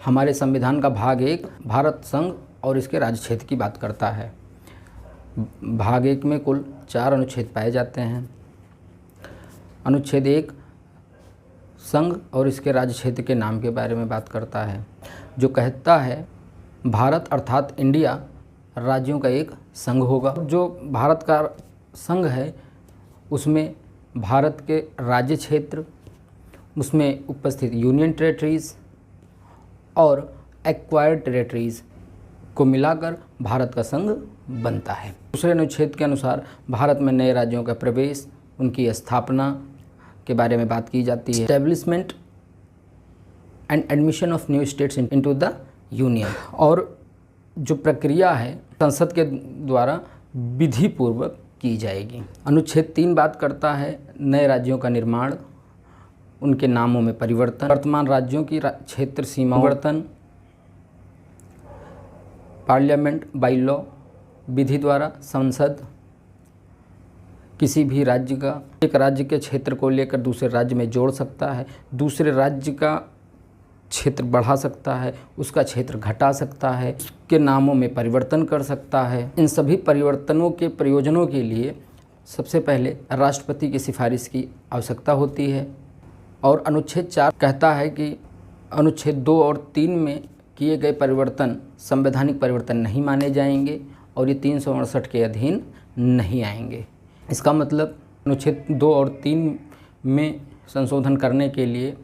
हमारे संविधान का भाग 1 भारत संघ और इसके राज्य क्षेत्र की बात करता है। भाग 1 में कुल 4 अनुच्छेद पाए जाते हैं। अनुच्छेद 1 संघ और इसके राज्य क्षेत्र के नाम के बारे में बात करता है, जो कहता है भारत अर्थात इंडिया राज्यों का एक संघ होगा। जो भारत का संघ है उसमें भारत के राज्य क्षेत्र, उसमें उपस्थित यूनियन टेरेटरीज़ और एक्वायर्ड टेरेटरीज़ को मिलाकर भारत का संघ बनता है। दूसरे अनुच्छेद के अनुसार भारत में नए राज्यों का प्रवेश, उनकी स्थापना के बारे में बात की जाती है। Establishment and admission of new states into the union, और जो प्रक्रिया है संसद के द्वारा विधि पूर्वक की जाएगी। अनुच्छेद 3 बात करता है नए राज्यों का निर्माण, उनके नामों में परिवर्तन, वर्तमान राज्यों की क्षेत्र सीमा परिवर्तन, पार्लियामेंट बाई लॉ विधि द्वारा संसद किसी भी राज्य का एक राज्य के क्षेत्र को लेकर दूसरे राज्य में जोड़ सकता है, दूसरे राज्य का क्षेत्र बढ़ा सकता है, उसका क्षेत्र घटा सकता है, उसके नामों में परिवर्तन कर सकता है। इन सभी परिवर्तनों के प्रयोजनों के लिए सबसे पहले राष्ट्रपति की सिफारिश की आवश्यकता होती है। और अनुच्छेद 4 कहता है कि अनुच्छेद 2 और 3 में किए गए परिवर्तन संवैधानिक परिवर्तन नहीं माने जाएंगे और ये 368 के अधीन नहीं आएंगे। इसका मतलब अनुच्छेद 2 और 3 में संशोधन करने के लिए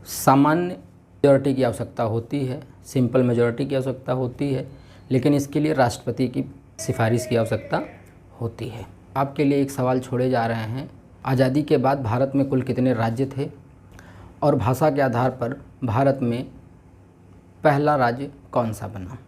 सामान्य मेजॉरिटी की आवश्यकता होती है, सिंपल मेजॉरिटी की आवश्यकता होती है, लेकिन इसके लिए राष्ट्रपति की सिफारिश की आवश्यकता होती है। आपके लिए एक सवाल छोड़े जा रहे हैं, आज़ादी के बाद भारत में कुल कितने राज्य थे और भाषा के आधार पर भारत में पहला राज्य कौन सा बना।